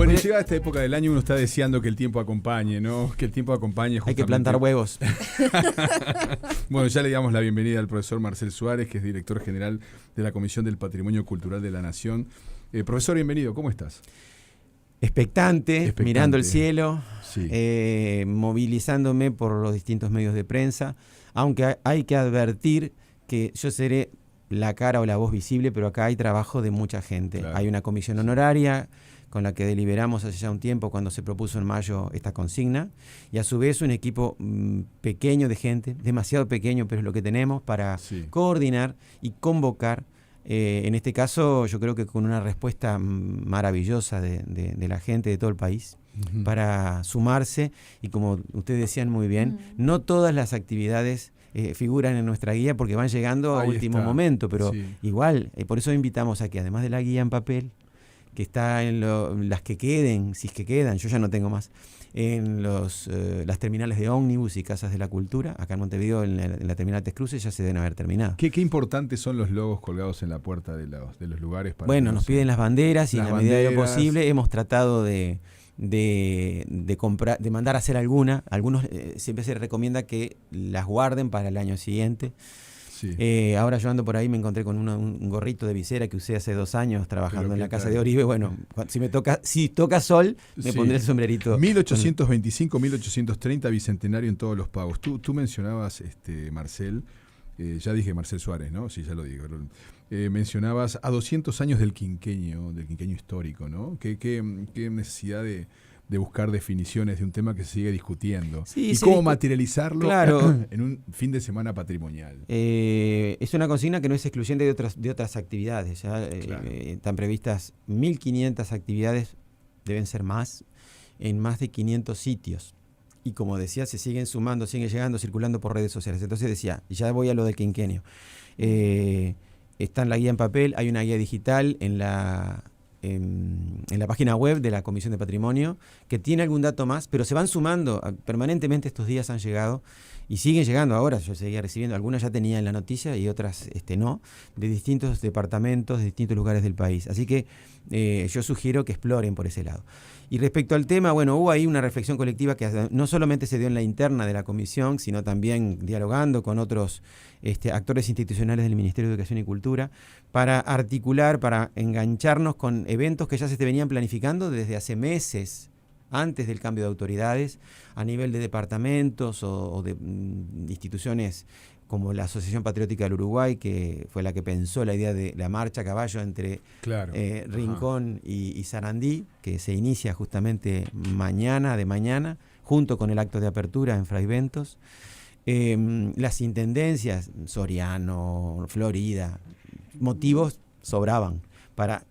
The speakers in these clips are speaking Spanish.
Bueno, y llega esta época del año, uno está deseando que el tiempo acompañe, ¿no? Que el tiempo acompañe justamente. Hay que plantar huevos. Bueno, ya le damos la bienvenida al profesor Marcel Suárez, que es director general de la Comisión del Patrimonio Cultural de la Nación. Profesor, bienvenido, ¿cómo estás? Expectante, mirando el cielo, sí. Movilizándome por los distintos medios de prensa, aunque hay que advertir que yo seré la cara o la voz visible, pero acá hay trabajo de mucha gente. Claro. Hay una comisión honoraria con la que deliberamos hace ya un tiempo cuando se propuso en mayo esta consigna, y a su vez un equipo pequeño de gente, demasiado pequeño, pero es lo que tenemos para coordinar y convocar. En este caso yo creo que con una respuesta maravillosa de la gente de todo el país, para sumarse, y como ustedes decían muy bien, no todas las actividades figuran en nuestra guía porque van llegando a último momento, pero igual, por eso invitamos a que además de la guía en papel, que está en las que queden, si es que quedan, yo ya no tengo más, en las terminales de ómnibus y casas de la cultura, acá en Montevideo, en la terminal Tres Cruces, ya se deben haber terminado. ¿Qué importantes son los logos colgados en la puerta de los lugares? Bueno, nos piden las banderas y en la medida de lo posible hemos tratado de mandar a hacer alguna. Algunos siempre se recomienda que las guarden para el año siguiente. Sí. Ahora yo ando por ahí, me encontré con un gorrito de visera que usé hace 2 años trabajando en la casa de Oribe. Bueno, si toca sol, me pondré el sombrerito. 1825, 1830, bicentenario en todos los pagos. Tú mencionabas, Marcel, ya dije Marcel Suárez, ¿no? Sí, ya lo digo. Mencionabas a 200 años del quinquenio histórico, ¿no? ¿Qué necesidad de buscar definiciones de un tema que se sigue discutiendo? Y cómo materializarlo en un fin de semana patrimonial. Es una consigna que no es excluyente de otras actividades. Están previstas 1.500 actividades, deben ser más, en más de 500 sitios. Y como decía, se siguen sumando, siguen llegando, circulando por redes sociales. Entonces decía, y ya voy a lo del quinquenio. Está en la guía en papel, hay una guía digital en la página web de la Comisión de Patrimonio, que tiene algún dato más, pero se van sumando permanentemente. Estos días han llegado y siguen llegando ahora. Yo seguía recibiendo, algunas ya tenía en la noticia y otras no, de distintos departamentos, de distintos lugares del país. Así que yo sugiero que exploren por ese lado. Y respecto al tema, bueno, hubo ahí una reflexión colectiva que no solamente se dio en la interna de la comisión, sino también dialogando con otros actores institucionales del Ministerio de Educación y Cultura, para articular, para engancharnos con eventos que ya se venían planificando desde hace meses, antes del cambio de autoridades, a nivel de departamentos o de instituciones como la Asociación Patriótica del Uruguay, que fue la que pensó la idea de la marcha a caballo entre Rincón y Sarandí, que se inicia justamente mañana, junto con el acto de apertura en Fray Bentos. Las intendencias, Soriano, Florida, motivos sobraban para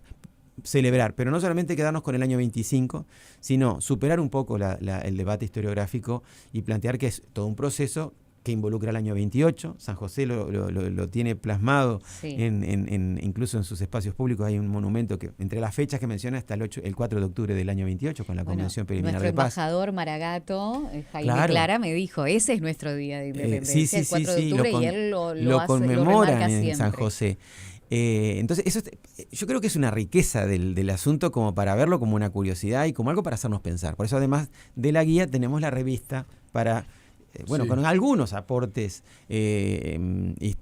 celebrar, pero no solamente quedarnos con el año 25, sino superar un poco el debate historiográfico y plantear que es todo un proceso que involucra el año 28. San José lo tiene plasmado incluso en sus espacios públicos. Hay un monumento que entre las fechas que menciona está el 4 de octubre del año 28 con la Convención Preliminar de Paz. Nuestro embajador Maragato, Jaime Clara, me dijo, ese es nuestro día de independencia, el 4 de octubre, y él lo conmemoran en San José. Entonces, eso yo creo que es una riqueza del asunto, como para verlo como una curiosidad y como algo para hacernos pensar. Por eso, además de la guía, tenemos la revista para... con algunos aportes de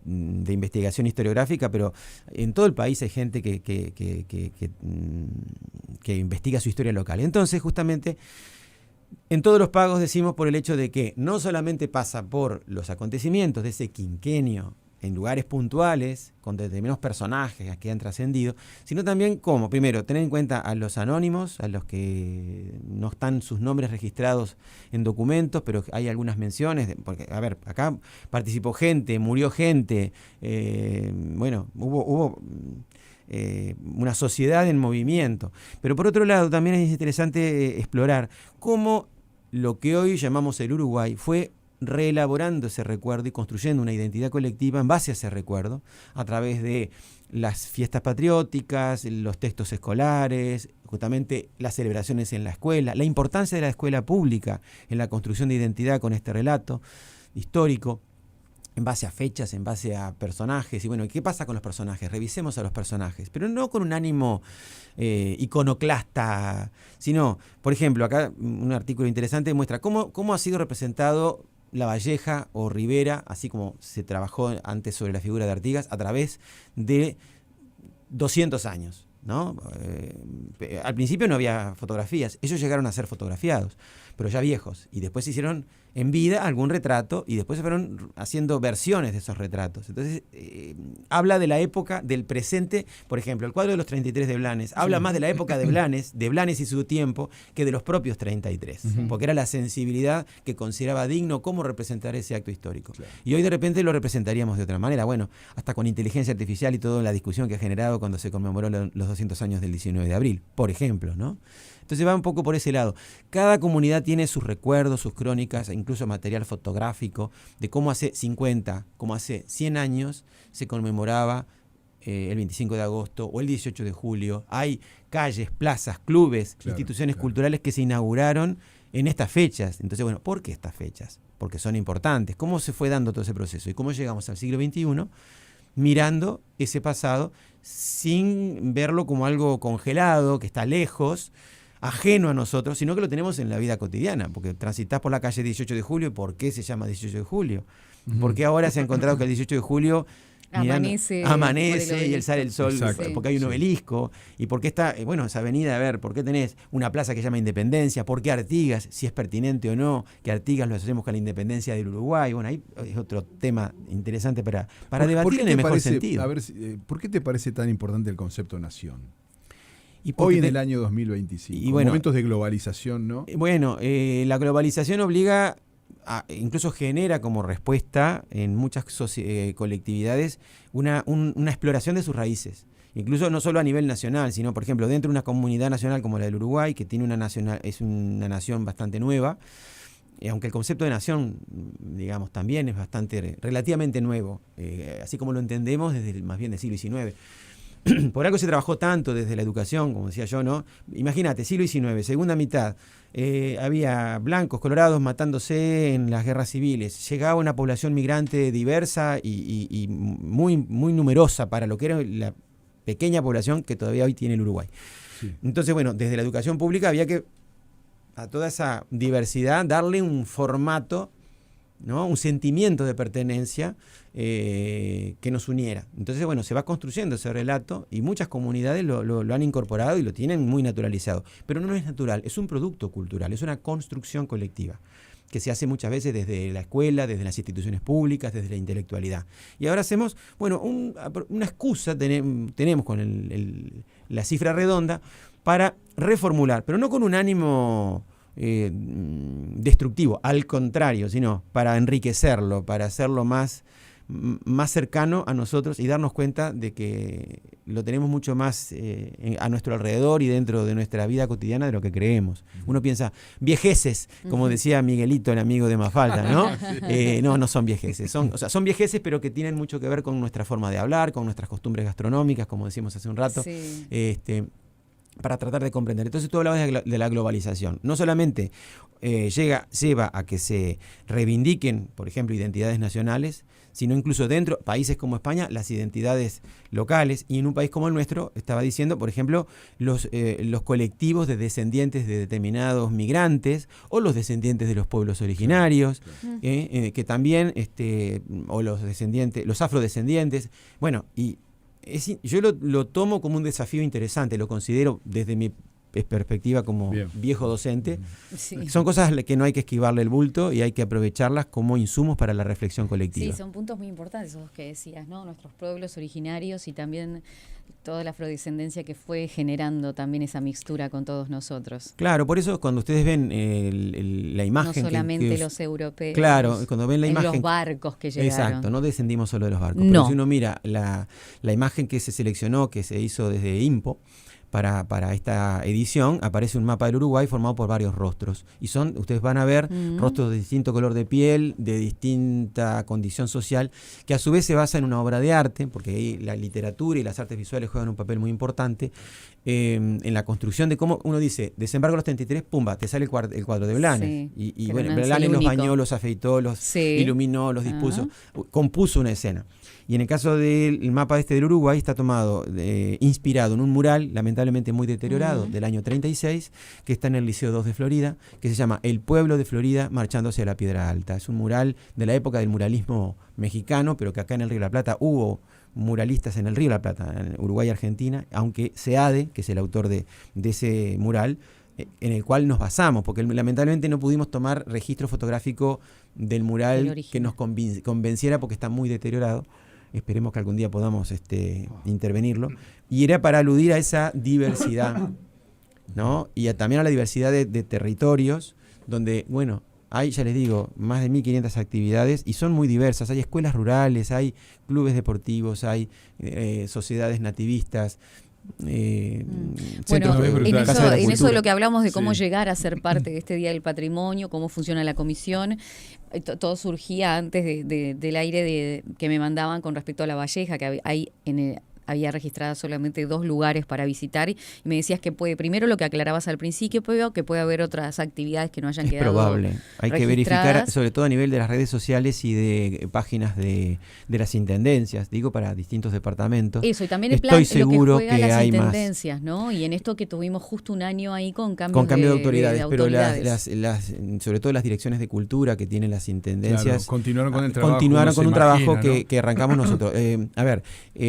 investigación historiográfica, pero en todo el país hay gente que investiga su historia local. Entonces, justamente, en todos los pagos decimos por el hecho de que no solamente pasa por los acontecimientos de ese quinquenio en lugares puntuales, con determinados personajes que han trascendido, sino también como, primero, tener en cuenta a los anónimos, a los que no están sus nombres registrados en documentos, pero hay algunas menciones, porque, a ver, acá participó gente, murió gente, hubo una sociedad en movimiento. Pero por otro lado, también es interesante explorar cómo lo que hoy llamamos el Uruguay fue reelaborando ese recuerdo y construyendo una identidad colectiva en base a ese recuerdo, a través de las fiestas patrióticas, los textos escolares, justamente las celebraciones en la escuela, la importancia de la escuela pública en la construcción de identidad con este relato histórico. en base a fechas, en base a personajes. Y bueno, ¿qué pasa con los personajes? Revisemos a los personajes, pero no con un ánimo iconoclasta, sino, por ejemplo, acá un artículo interesante muestra cómo ha sido representado Lavalleja o Rivera, así como se trabajó antes sobre la figura de Artigas, a través de 200 años, ¿no? Al principio no había fotografías, ellos llegaron a ser fotografiados, pero ya viejos, y después hicieron en vida algún retrato y después se fueron haciendo versiones de esos retratos. Entonces, habla de la época del presente. Por ejemplo, el cuadro de los 33 de Blanes habla más de la época de Blanes y su tiempo, que de los propios 33, porque era la sensibilidad que consideraba digno cómo representar ese acto histórico. Claro. Y hoy de repente lo representaríamos de otra manera, bueno, hasta con inteligencia artificial y toda la discusión que ha generado cuando se conmemoró los 200 años del 19 de abril, por ejemplo, ¿no? Entonces va un poco por ese lado. Cada comunidad tiene sus recuerdos, sus crónicas, incluso material fotográfico de cómo hace 50, como hace 100 años se conmemoraba el 25 de agosto o el 18 de julio. Hay calles, plazas, clubes, instituciones culturales que se inauguraron en estas fechas. Entonces, bueno, ¿por qué estas fechas? Porque son importantes. ¿Cómo se fue dando todo ese proceso? ¿Y cómo llegamos al siglo XXI mirando ese pasado sin verlo como algo congelado, que está lejos, ajeno a nosotros, sino que lo tenemos en la vida cotidiana? Porque transitas por la calle 18 de julio, ¿por qué se llama 18 de julio? Porque ahora se ha encontrado que el 18 de julio amanece y sale el sol. Exacto. Porque hay un obelisco, y porque está, esa avenida, a ver, ¿por qué tenés una plaza que se llama Independencia? ¿Por qué Artigas? Si es pertinente o no que Artigas lo asociemos con la independencia del Uruguay. Bueno, ahí es otro tema interesante para debatir en el mejor sentido. A ver, ¿por qué te parece tan importante el concepto nación? Hoy en el año 2025, y momentos de globalización, ¿no? La globalización obliga, incluso genera como respuesta en muchas colectividades una exploración de sus raíces. Incluso no solo a nivel nacional, sino, por ejemplo, dentro de una comunidad nacional como la del Uruguay, que tiene es una nación bastante nueva, aunque el concepto de nación, digamos, también es relativamente nuevo, así como lo entendemos desde más bien del siglo XIX. Por algo se trabajó tanto desde la educación, como decía yo, ¿no? Imagínate, siglo XIX, segunda mitad, había blancos, colorados matándose en las guerras civiles, llegaba una población migrante diversa y muy, muy numerosa para lo que era la pequeña población que todavía hoy tiene el Uruguay. Sí. Entonces, desde la educación pública había que a toda esa diversidad darle un formato, ¿no? Un sentimiento de pertenencia que nos uniera. Entonces, se va construyendo ese relato y muchas comunidades lo han incorporado y lo tienen muy naturalizado. Pero no es natural, es un producto cultural, es una construcción colectiva que se hace muchas veces desde la escuela, desde las instituciones públicas, desde la intelectualidad. Y ahora hacemos, una excusa tenemos con la cifra redonda para reformular, pero no con un ánimo destructivo, al contrario, sino para enriquecerlo, para hacerlo más cercano a nosotros y darnos cuenta de que lo tenemos mucho más a nuestro alrededor y dentro de nuestra vida cotidiana de lo que creemos. Uno piensa, viejeces, como decía Miguelito, el amigo de Mafalda, ¿no? No son viejeces, son viejeces, pero que tienen mucho que ver con nuestra forma de hablar, con nuestras costumbres gastronómicas, como decimos hace un rato. Sí. Para tratar de comprender. Entonces tú hablabas de la globalización. No solamente lleva a que se reivindiquen, por ejemplo, identidades nacionales, sino incluso dentro, países como España, las identidades locales, y en un país como el nuestro, estaba diciendo, por ejemplo, los colectivos de descendientes de determinados migrantes, o los descendientes de los pueblos originarios, que también, o los afrodescendientes, y yo lo tomo como un desafío interesante, lo considero desde mi perspectiva como viejo docente. Sí. Son cosas que no hay que esquivarle el bulto y hay que aprovecharlas como insumos para la reflexión colectiva. Sí, son puntos muy importantes esos que decías, ¿no? Nuestros pueblos originarios y también toda la afrodescendencia que fue generando también esa mixtura con todos nosotros. Claro, por eso cuando ustedes ven la imagen... No solamente los europeos. Claro, cuando ven la imagen... los barcos que llegaron. Exacto, no descendimos solo de los barcos. No. Pero si uno mira la imagen que se seleccionó, que se hizo desde INPO, para esta edición, aparece un mapa del Uruguay formado por varios rostros. Y ustedes van a ver rostros de distinto color de piel, de distinta condición social, que a su vez se basa en una obra de arte, porque ahí la literatura y las artes visuales juegan un papel muy importante, en la construcción de cómo uno dice, desembarco a los 33, pumba, te sale el cuadro de Blanes. Sí, Y bueno, Blanes los bañó, los afeitó, los iluminó, los dispuso, compuso una escena. Y en el caso del mapa del Uruguay está tomado, inspirado en un mural, lamentablemente muy deteriorado, del año 36, que está en el Liceo 2 de Florida, que se llama El pueblo de Florida marchando hacia la Piedra Alta. Es un mural de la época del muralismo mexicano, pero que acá en el Río de la Plata hubo muralistas en el Río de la Plata, en Uruguay y Argentina, aunque Seade, que es el autor de ese mural, en el cual nos basamos, porque lamentablemente no pudimos tomar registro fotográfico del mural que nos convenciera, porque está muy deteriorado. Esperemos que algún día podamos intervenirlo. Y era para aludir a esa diversidad, ¿no? Y también a la diversidad de territorios, donde, bueno, hay, ya les digo, más de 1.500 actividades y son muy diversas. Hay escuelas rurales, hay clubes deportivos, hay sociedades nativistas. Bueno, en eso de lo que hablamos de cómo llegar a ser parte de este Día del Patrimonio, cómo funciona la comisión, todo surgía antes del aire que me mandaban con respecto a La Valleja, que hay había registrado solamente 2 lugares para visitar, y me decías que primero lo que aclarabas al principio, pero que puede haber otras actividades que no hayan quedado probable. Hay que verificar, sobre todo a nivel de las redes sociales y de páginas de las intendencias, digo, para distintos departamentos. Eso, y también el plan, seguro lo que juega las intendencias, ¿no? Y en esto que tuvimos justo un año ahí con cambio de autoridades, pero sobre todo las direcciones de cultura que tienen las intendencias, continuaron con el trabajo, continuaron con un trabajo, ¿no? que arrancamos nosotros.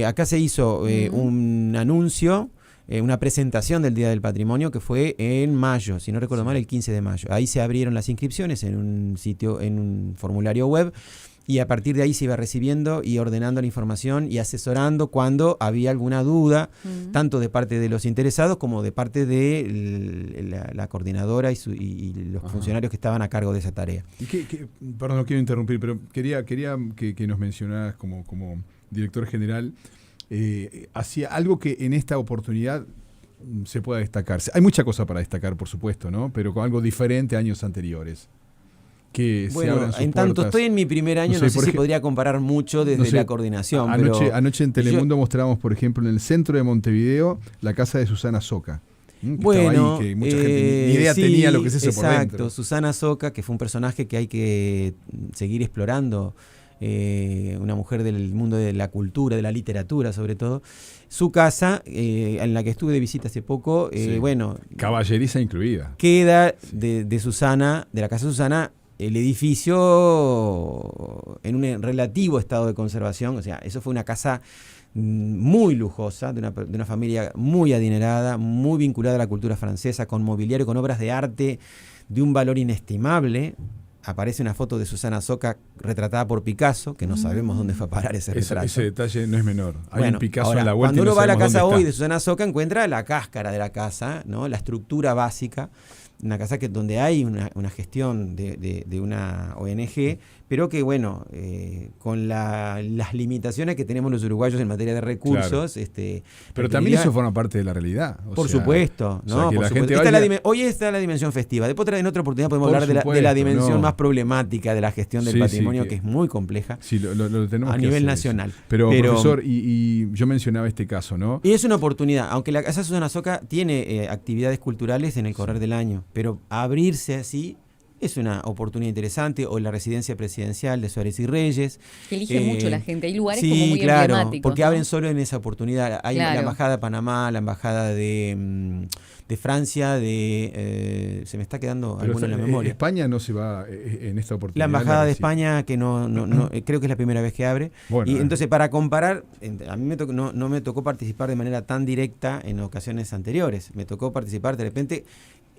Acá se hizo un anuncio, una presentación del Día del Patrimonio que fue en mayo, si no recuerdo mal, el 15 de mayo. Ahí se abrieron las inscripciones en un sitio, en un formulario web, y a partir de ahí se iba recibiendo y ordenando la información y asesorando cuando había alguna duda, tanto de parte de los interesados como de parte de la coordinadora y los funcionarios que estaban a cargo de esa tarea. Perdón, no quiero interrumpir, pero quería que nos mencionaras como director general hacia algo que en esta oportunidad se pueda destacar. Hay mucha cosa para destacar, por supuesto, ¿no? Pero con algo diferente a años anteriores. Que bueno, en tanto estoy en mi primer año, no sé si podría comparar mucho desde la coordinación. Anoche en Telemundo mostrábamos, por ejemplo, en el centro de Montevideo, la casa de Susana Soca. Bueno, ahí, que mucha gente ni idea tenía lo que es eso por dentro. Exacto, Susana Soca, que fue un personaje que hay que seguir explorando. Una mujer del mundo de la cultura, de la literatura sobre todo. Su casa, en la que estuve de visita hace poco, caballeriza incluida. Queda de Susana, de la casa de Susana, el edificio en un relativo estado de conservación. O sea, eso fue una casa muy lujosa, de una familia muy adinerada, muy vinculada a la cultura francesa, con mobiliario, con obras de arte de un valor inestimable. Aparece una foto de Susana Soca retratada por Picasso, que no sabemos dónde fue a parar ese retrato. Ese detalle no es menor. Hay un Picasso ahora, en la vuelta. Cuando uno va a la casa hoy de Susana Soca, encuentra la cáscara de la casa, ¿no? La estructura básica. Una casa donde hay una gestión de una ONG, pero que, bueno, con las limitaciones que tenemos los uruguayos en materia de recursos. Claro. Pero también eso forma parte de la realidad. Por supuesto, ¿no? Por supuesto. Hoy está la dimensión festiva. Después, en otra oportunidad, podemos hablar de la dimensión más problemática de la gestión del patrimonio, que es muy compleja tenemos a nivel nacional. Pero, profesor, y yo mencionaba este caso, ¿no? Y es una oportunidad, aunque la Casa Susana Soca tiene actividades culturales en el correr del año, pero abrirse así es una oportunidad interesante. O la residencia presidencial de Suárez y Reyes. Que elige mucho la gente. Hay lugares como muy emblemáticos. Porque abren solo en esa oportunidad. Hay la Embajada de Panamá, la Embajada de Francia, se me está quedando alguna en la memoria. España no se va en esta oportunidad. La Embajada de España, que no creo que es la primera vez que abre. Bueno, y entonces, para comparar, a mí no me tocó participar de manera tan directa en ocasiones anteriores. Me tocó participar de repente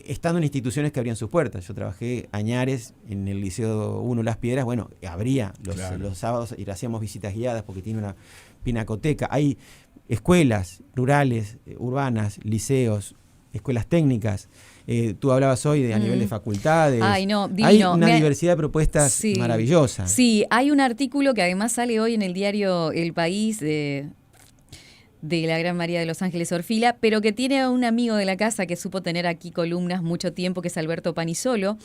estando en instituciones que abrían sus puertas. Yo trabajé añares en el Liceo 1 Las Piedras, abría los sábados y hacíamos visitas guiadas porque tiene una pinacoteca. Hay escuelas rurales, urbanas, liceos, escuelas técnicas. Tú hablabas hoy a nivel de facultades. Ay, no, divino. Hay una diversidad de propuestas maravillosa. Sí, hay un artículo que además sale hoy en el diario El País de la Gran María de Los Ángeles Orfila, pero que tiene a un amigo de la casa que supo tener aquí columnas mucho tiempo, que es Alberto Panisolo,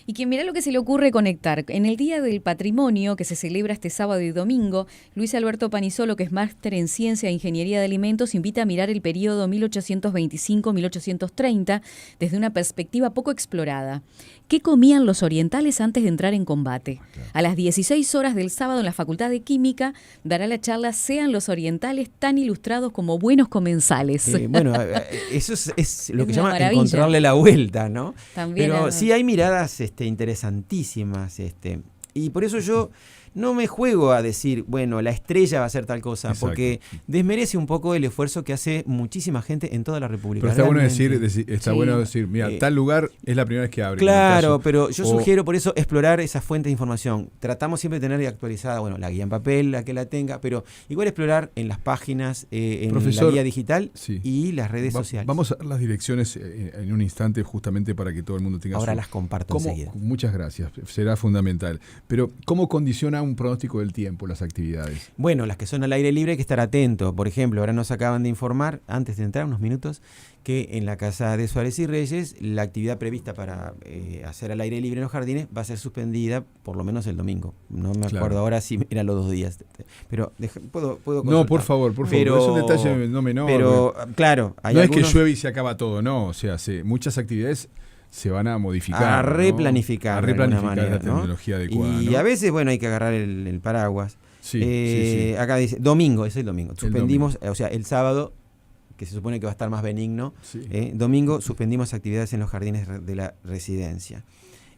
Y que mirá lo que se le ocurre conectar. En el Día del Patrimonio, que se celebra este sábado y domingo, Luis Alberto Panisolo, que es máster en Ciencia e Ingeniería de Alimentos, invita a mirar el periodo 1825-1830 desde una perspectiva poco explorada. ¿Qué comían los orientales antes de entrar en combate? A las 16 horas del sábado en la Facultad de Química dará la charla "Sean los orientales tan ilustrados como buenos comensales". Eso es lo que una llama maravilla. encontrarle la vuelta, ¿no? También Pero sí hay miradas interesantísimas, y por eso yo no me juego a decir, bueno, la estrella va a ser tal cosa, Exacto. Porque desmerece un poco el esfuerzo que hace muchísima gente en toda la República. Pero está bueno Sí. decir, mira, tal lugar es la primera vez que abre. Claro, pero yo sugiero por eso explorar esas fuentes de información. Tratamos siempre de tener actualizada, la guía en papel, la que la tenga, pero igual explorar en las páginas, en Profesor, la guía digital sí. y las redes sociales. Vamos a dar las direcciones en un instante justamente para que todo el mundo tenga Ahora las comparto enseguida. Muchas gracias, será fundamental. Pero, ¿cómo condiciona un pronóstico del tiempo las actividades? Bueno, las que son al aire libre hay que estar atento. Por ejemplo, ahora nos acaban de informar, antes de entrar, unos minutos, que en la casa de Suárez y Reyes la actividad prevista para hacer al aire libre en los jardines va a ser suspendida por lo menos el domingo. No me acuerdo ahora si eran los 2 días. Pero puedo consultar. No, por favor, pero, es un detalle no menor. Pero, claro, hay no algunos, es que llueve y se acaba todo, no. O sea, muchas actividades se van a modificar. A replanificar, ¿no? de alguna manera, la tecnología adecuada. Y ¿no? a veces, hay que agarrar el paraguas. Sí. Acá dice, domingo, es el domingo. Suspendimos, o sea, el sábado, que se supone que va a estar más benigno, domingo suspendimos actividades en los jardines de la residencia.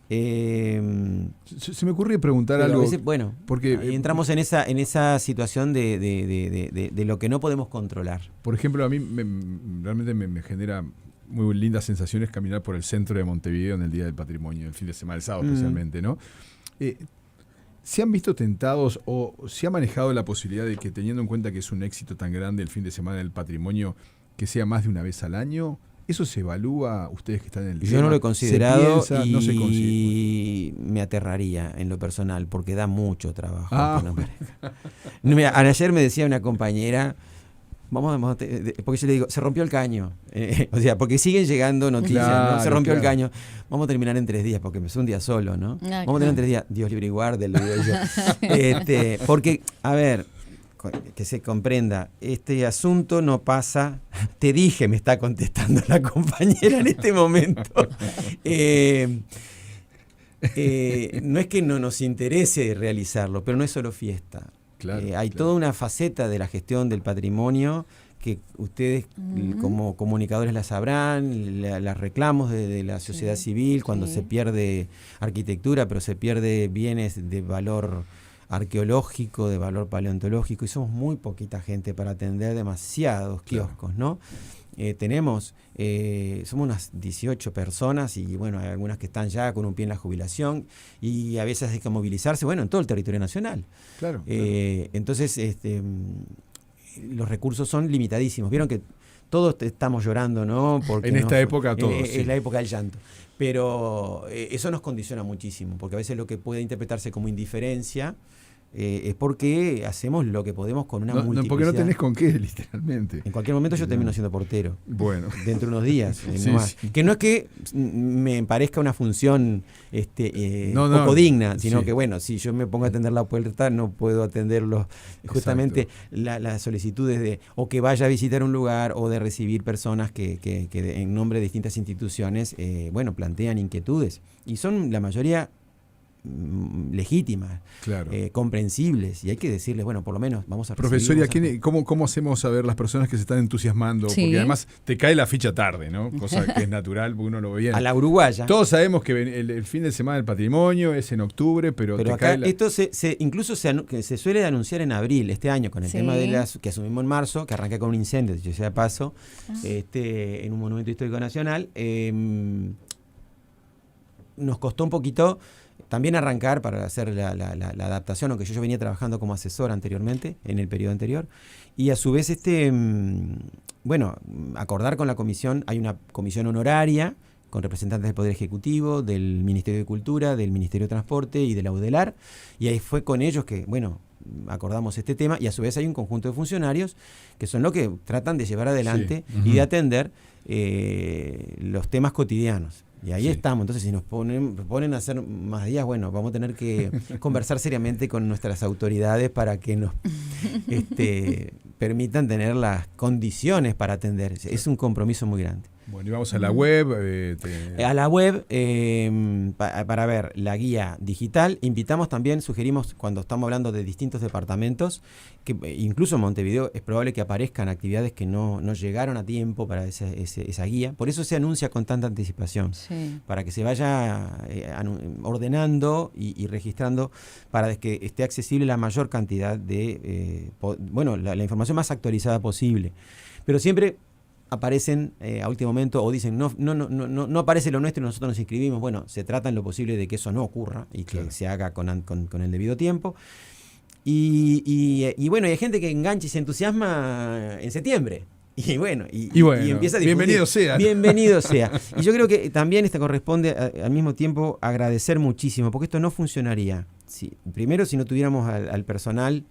Se me ocurre preguntar algo. A veces, porque ahí entramos en esa situación de lo que no podemos controlar. Por ejemplo, a mí realmente me genera muy lindas sensaciones caminar por el centro de Montevideo en el Día del Patrimonio, el fin de semana, el sábado especialmente, ¿no? ¿Se han visto tentados o se ha manejado la posibilidad de que, teniendo en cuenta que es un éxito tan grande el fin de semana del patrimonio, que sea más de una vez al año? ¿Eso se evalúa, ustedes que están en el tema? Yo no lo he considerado y no se consigue. Me aterraría en lo personal porque da mucho trabajo. Bueno. Ayer me decía una compañera, porque yo le digo, se rompió el caño. O sea, porque siguen llegando noticias, claro, ¿no? Se rompió el claro. caño. Vamos a terminar en 3 días, porque es un día solo, ¿no? Vamos a tener en 3 días. Dios libre y guarde, le digo yo. Porque, a ver, que se comprenda, este asunto no pasa. Te dije, me está contestando la compañera en este momento. No es que no nos interese realizarlo, pero no es solo fiesta. Hay toda una faceta de la gestión del patrimonio que ustedes como comunicadores la sabrán, las reclamos de la sociedad civil cuando se pierde arquitectura, pero se pierde bienes de valor arqueológico, de valor paleontológico, y somos muy poquita gente para atender demasiados kioscos, ¿no? Somos unas 18 personas y hay algunas que están ya con un pie en la jubilación y a veces hay que movilizarse, en todo el territorio nacional. Claro. Entonces, los recursos son limitadísimos. Vieron que todos estamos llorando, ¿no? Porque en esta época todos. Es la época del llanto. Pero eso nos condiciona muchísimo, porque a veces lo que puede interpretarse como indiferencia es porque hacemos lo que podemos con una multiplicidad. Porque no tenés con qué, literalmente. En cualquier momento yo termino siendo portero. Bueno. Dentro de unos días. Sí. Que no es que me parezca una función poco digna, sino que, si yo me pongo a atender la puerta, no puedo atenderlos. Justamente las solicitudes o que vaya a visitar un lugar o de recibir personas que en nombre de distintas instituciones, plantean inquietudes. Y son la mayoría legítimas, comprensibles, y hay que decirles, por lo menos vamos a Profesor, ¿y cómo hacemos saber las personas que se están entusiasmando? Sí. Porque además te cae la ficha tarde, ¿no? Cosa que es natural, porque uno lo ve bien. A la uruguaya. Todos sabemos que el fin de semana del patrimonio es en octubre, pero te acá cae esto incluso se suele anunciar en abril, este año, con el tema de que asumimos en marzo, que arranca con un incendio, dicho sea de paso, en un monumento histórico nacional. Nos costó un poquito también arrancar para hacer la adaptación, aunque yo venía trabajando como asesor anteriormente, en el periodo anterior, y a su vez acordar con la comisión. Hay una comisión honoraria con representantes del Poder Ejecutivo, del Ministerio de Cultura, del Ministerio de Transporte y de la UDELAR, y ahí fue con ellos que, acordamos este tema, y a su vez hay un conjunto de funcionarios que son los que tratan de llevar adelante y de atender los temas cotidianos. Y ahí estamos. Entonces, si nos proponen hacer más días, bueno, vamos a tener que conversar seriamente con nuestras autoridades para que nos permitan tener las condiciones para atender. Es un compromiso muy grande. Bueno, y vamos a la web. A la web, para ver la guía digital. Invitamos también, sugerimos, cuando estamos hablando de distintos departamentos, que incluso en Montevideo es probable que aparezcan actividades que no llegaron a tiempo para esa guía. Por eso se anuncia con tanta anticipación, para que se vaya ordenando y registrando, para que esté accesible la mayor cantidad de, la información más actualizada posible. Pero siempre aparecen a último momento o dicen no aparece lo nuestro y nosotros nos inscribimos. Bueno, se trata en lo posible de que eso no ocurra y que se haga con el debido tiempo. Y bueno, hay gente que engancha y se entusiasma en septiembre. Y empieza a difundir. Bienvenido sea. Bienvenido sea. Y yo creo que también corresponde al mismo tiempo agradecer muchísimo, porque esto no funcionaría. Primero, si no tuviéramos al personal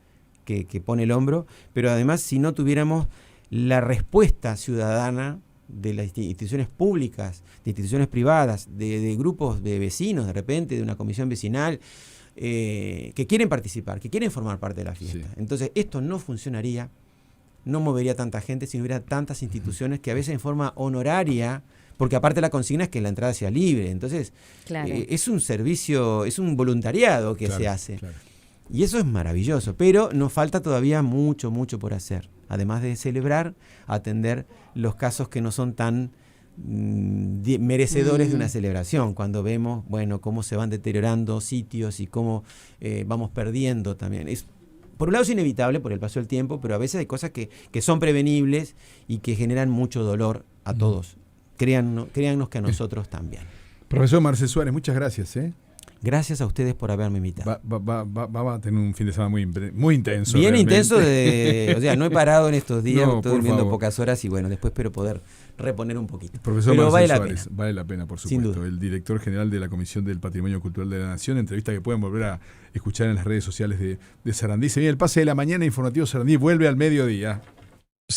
que pone el hombro, pero además si no tuviéramos la respuesta ciudadana de las instituciones públicas, de instituciones privadas, de grupos de vecinos, de repente, de una comisión vecinal, que quieren participar, que quieren formar parte de la fiesta. Entonces, esto no funcionaría, no movería tanta gente si no hubiera tantas instituciones que a veces en forma honoraria, porque aparte la consigna es que la entrada sea libre. Entonces, es un servicio, es un voluntariado que se hace. Claro. Y eso es maravilloso, pero nos falta todavía mucho por hacer. Además de celebrar, atender los casos que no son tan merecedores de una celebración, cuando vemos, cómo se van deteriorando sitios y cómo vamos perdiendo también. Por un lado es inevitable por el paso del tiempo, pero a veces hay cosas que son prevenibles y que generan mucho dolor a todos. Créannos que a nosotros también. Profesor Marcel Suárez, muchas gracias. Gracias a ustedes por haberme invitado. Va a tener un fin de semana muy intenso. Bien realmente. Intenso, no he parado en estos días, estoy durmiendo pocas horas y después espero poder reponer un poquito. Profesor Marcel Suárez, vale la pena, por supuesto. El director general de la Comisión del Patrimonio Cultural de la Nación, entrevista que pueden volver a escuchar en las redes sociales de Sarandí. Se viene el pase de la mañana, informativo Sarandí vuelve al mediodía.